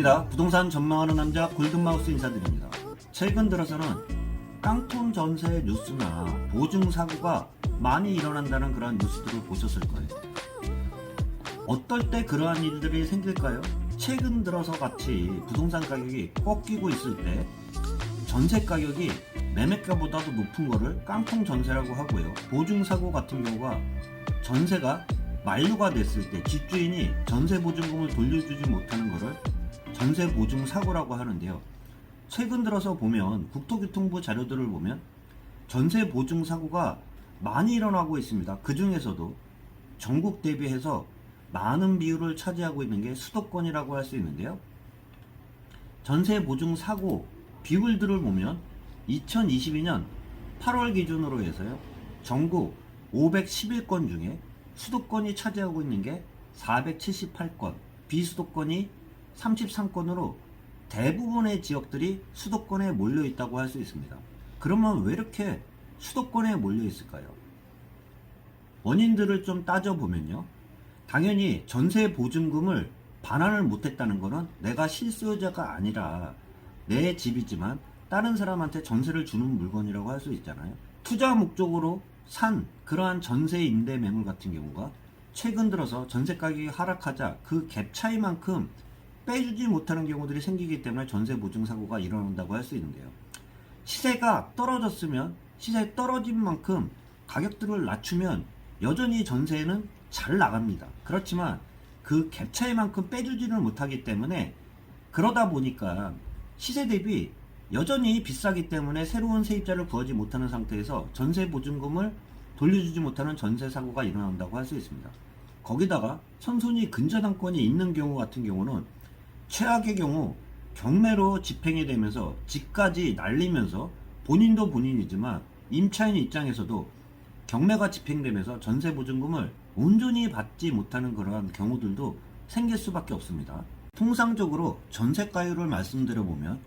반갑습니다. 부동산 전망하는 남자 골든마우스 인사드립니다. 최근 들어서는 깡통 전세 뉴스나 보증 사고가 많이 일어난다는 그런 뉴스들을 보셨을 거예요. 어떨 때 그러한 일들이 생길까요? 최근 들어서 같이 부동산 가격이 꺾이고 있을 때 전세 가격이 매매가보다도 높은 거를 깡통 전세라고 하고요. 보증 사고 같은 경우가 전세가 만료가 됐을 때 집주인이 전세 보증금을 돌려주지 못하는 것을 전세 보증 사고라고 하는데요. 최근 들어서 보면 국토교통부 자료들을 보면 전세 보증 사고가 많이 일어나고 있습니다. 그 중에서도 전국 대비해서 많은 비율을 차지하고 있는 게 수도권이라고 할 수 있는데요. 전세 보증 사고 비율들을 보면 2022년 8월 기준으로 해서요. 전국 511건 중에 수도권이 차지하고 있는 게 478건, 비수도권이 33건으로 대부분의 지역들이 수도권에 몰려 있다고 할 수 있습니다. 그러면 왜 이렇게 수도권에 몰려 있을까요? 원인들을 좀 따져보면요. 당연히 전세 보증금을 반환을 못했다는 것은 내가 실수요자가 아니라 내 집이지만 다른 사람한테 전세를 주는 물건이라고 할 수 있잖아요. 투자 목적으로 산 그러한 전세 임대 매물 같은 경우가 최근 들어서 전세 가격이 하락하자 그 갭 차이만큼 빼주지 못하는 경우들이 생기기 때문에 전세 보증 사고가 일어난다고 할 수 있는데요. 시세가 떨어졌으면 시세 떨어진 만큼 가격들을 낮추면 여전히 전세는 잘 나갑니다. 그렇지만 그 갭 차이만큼 빼주지를 못하기 때문에 그러다 보니까 시세 대비 여전히 비싸기 때문에 새로운 세입자를 구하지 못하는 상태에서 전세 보증금을 돌려주지 못하는 전세 사고가 일어난다고 할 수 있습니다. 거기다가 선순위 근저당권이 있는 경우 같은 경우는 최악의 경우 경매로 집행이 되면서 집까지 날리면서 본인도 본인이지만 임차인 입장에서도 경매가 집행되면서 전세 보증금을 온전히 받지 못하는 그러한 경우들도 생길 수밖에 없습니다. 통상적으로 전세가율을 말씀드려보면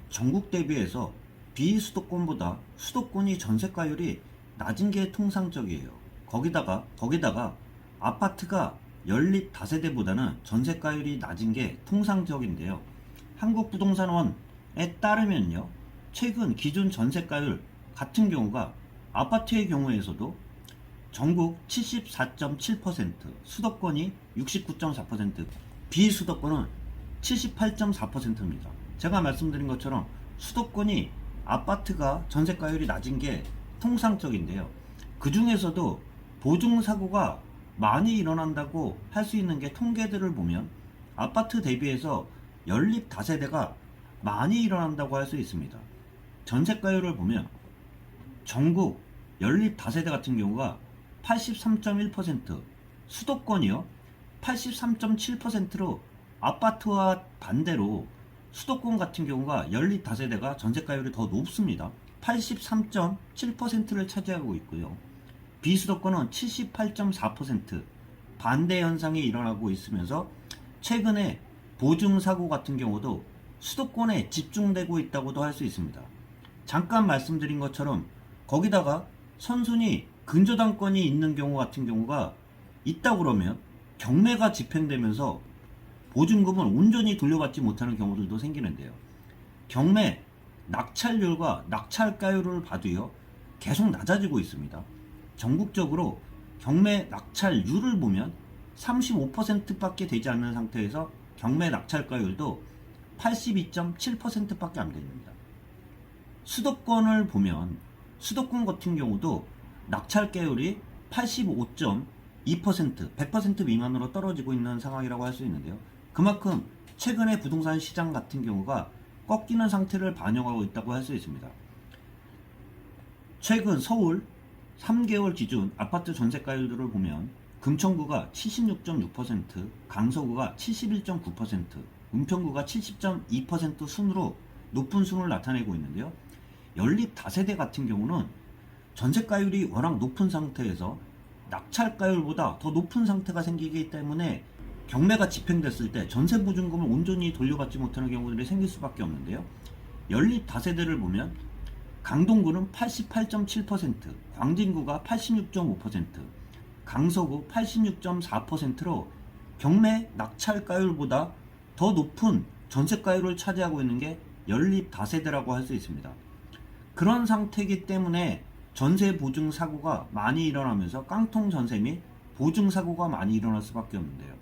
전국 대비해서 비수도권보다 수도권이 전세가율이 낮은 게 통상적이에요. 거기다가 아파트가 연립 다세대보다는 전세가율이 낮은 게 통상적인데요. 한국부동산원에 따르면요. 최근 기준 전세가율 같은 경우가 아파트의 경우에서도 전국 74.7%, 수도권이 69.4%, 비수도권은 78.4%입니다. 제가 말씀드린 것처럼 수도권이 아파트가 전세가율이 낮은 게 통상적인데요. 그 중에서도 보증사고가 많이 일어난다고 할 수 있는 게 통계들을 보면 아파트 대비해서 연립 다세대가 많이 일어난다고 할 수 있습니다. 전세가율을 보면 전국 연립 다세대 같은 경우가 83.1%, 수도권이요 83.7%로 아파트와 반대로 수도권 같은 경우가 연립 다세대가 전세가율이 더 높습니다. 83.7%를 차지하고 있고요. 비수도권은 78.4% 반대 현상이 일어나고 있으면서 최근에 보증사고 같은 경우도 수도권에 집중되고 있다고도 할 수 있습니다. 잠깐 말씀드린 것처럼 거기다가 선순위 근저당권이 있는 경우 같은 경우가 있다 그러면 경매가 집행되면서 보증금을 온전히 돌려받지 못하는 경우들도 생기는데요. 경매 낙찰률과 낙찰가율을 봐도요 계속 낮아지고 있습니다. 전국적으로 경매 낙찰률을 보면 35%밖에 되지 않는 상태에서 경매 낙찰가율도 82.7%밖에 안 됩니다. 수도권을 보면 수도권 같은 경우도 낙찰가율이 85.2%, 100% 미만으로 떨어지고 있는 상황이라고 할 수 있는데요. 그만큼 최근에 부동산 시장 같은 경우가 꺾이는 상태를 반영하고 있다고 할 수 있습니다. 최근 서울 3개월 기준 아파트 전세가율들을 보면 금천구가 76.6%, 강서구가 71.9%, 은평구가 70.2% 순으로 높은 순을 나타내고 있는데요. 연립 다세대 같은 경우는 전세가율이 워낙 높은 상태에서 낙찰가율보다 더 높은 상태가 생기기 때문에 경매가 집행됐을 때 전세보증금을 온전히 돌려받지 못하는 경우들이 생길 수밖에 없는데요. 연립 다세대를 보면 강동구는 88.7%, 광진구가 86.5%, 강서구 86.4%로 경매 낙찰가율보다 더 높은 전세가율을 차지하고 있는 게 연립 다세대라고 할 수 있습니다. 그런 상태이기 때문에 전세 보증 사고가 많이 일어나면서 깡통 전세 및 보증 사고가 많이 일어날 수밖에 없는데요.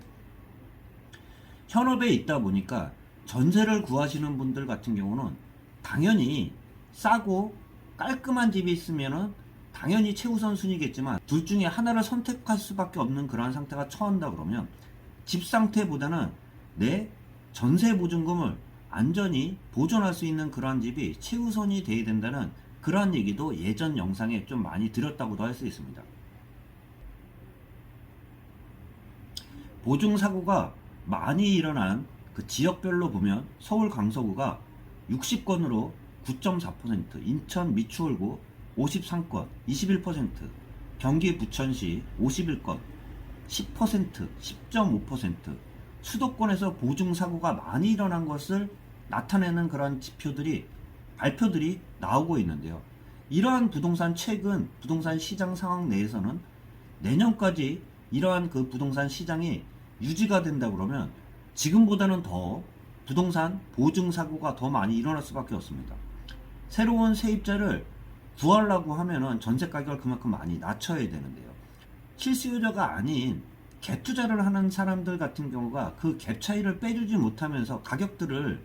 현업에 있다 보니까 전세를 구하시는 분들 같은 경우는 당연히 싸고 깔끔한 집이 있으면은 당연히 최우선 순위겠지만 둘 중에 하나를 선택할 수밖에 없는 그러한 상태가 처한다 그러면 집 상태보다는 내 전세 보증금을 안전히 보존할 수 있는 그러한 집이 최우선이 돼야 된다는 그러한 얘기도 예전 영상에 좀 많이 드렸다고도 할 수 있습니다. 보증사고가 많이 일어난 그 지역별로 보면 서울 강서구가 60건으로 9.4%, 인천 미추홀구 53건 21%, 경기 부천시 51건 10%, 10.5%, 수도권에서 보증사고가 많이 일어난 것을 나타내는 그러한 지표들이 발표들이 나오고 있는데요. 이러한 최근 부동산 시장 상황 내에서는 내년까지 이러한 그 부동산 시장이 유지가 된다 그러면 지금보다는 더 부동산 보증 사고가 더 많이 일어날 수밖에 없습니다. 새로운 세입자를 구하려고 하면은 전세 가격을 그만큼 많이 낮춰야 되는데요. 실수요자가 아닌 갭 투자를 하는 사람들 같은 경우가 그 갭 차이를 빼주지 못하면서 가격들을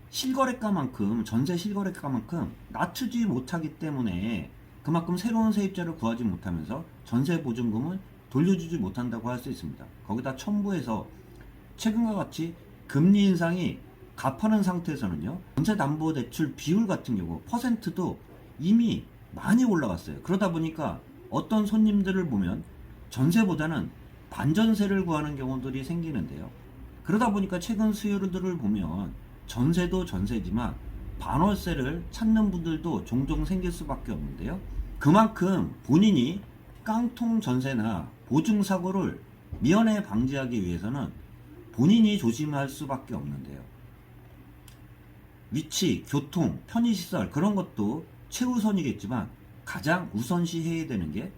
실거래가만큼 전세 실거래가만큼 낮추지 못하기 때문에 그만큼 새로운 세입자를 구하지 못하면서 전세 보증금을 돌려주지 못한다고 할 수 있습니다. 거기다 첨부해서 최근과 같이 금리 인상이 가파른 상태에서는요, 전세담보대출 비율 같은 경우 퍼센트도 이미 많이 올라갔어요. 그러다 보니까 어떤 손님들을 보면 전세보다는 반전세를 구하는 경우들이 생기는데요. 그러다 보니까 최근 수요들을 보면 전세도 전세지만 반월세를 찾는 분들도 종종 생길 수밖에 없는데요. 그만큼 본인이 깡통 전세나 보증사고를 미연에 방지하기 위해서는 본인이 조심할 수밖에 없는데요. 위치, 교통, 편의시설 그런 것도 최우선이겠지만 가장 우선시해야 되는 게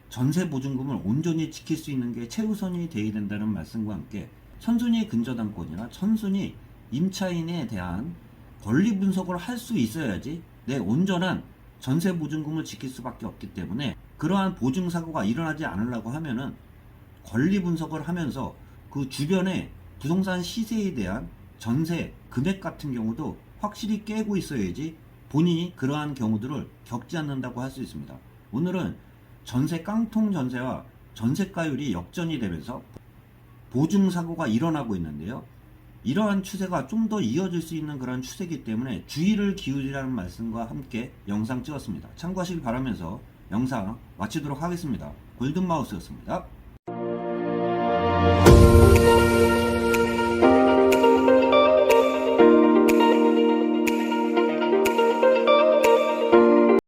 전세 보증금을 온전히 지킬 수 있는 게 최우선이 되어야 된다는 말씀과 함께 선순위 근저당권이나 선순위 임차인에 대한 권리 분석을 할 수 있어야지 내 온전한 전세 보증금을 지킬 수밖에 없기 때문에 그러한 보증 사고가 일어나지 않으려고 하면은 권리 분석을 하면서 그 주변에 부동산 시세에 대한 전세 금액 같은 경우도 확실히 깨고 있어야지 본인이 그러한 경우들을 겪지 않는다고 할 수 있습니다. 오늘은 전세 깡통 전세와 전세가율이 역전이 되면서 보증 사고가 일어나고 있는데요. 이러한 추세가 좀 더 이어질 수 있는 그런 추세이기 때문에 주의를 기울이라는 말씀과 함께 영상 찍었습니다. 참고하시길 바라면서 영상 마치도록 하겠습니다. 골든마우스였습니다.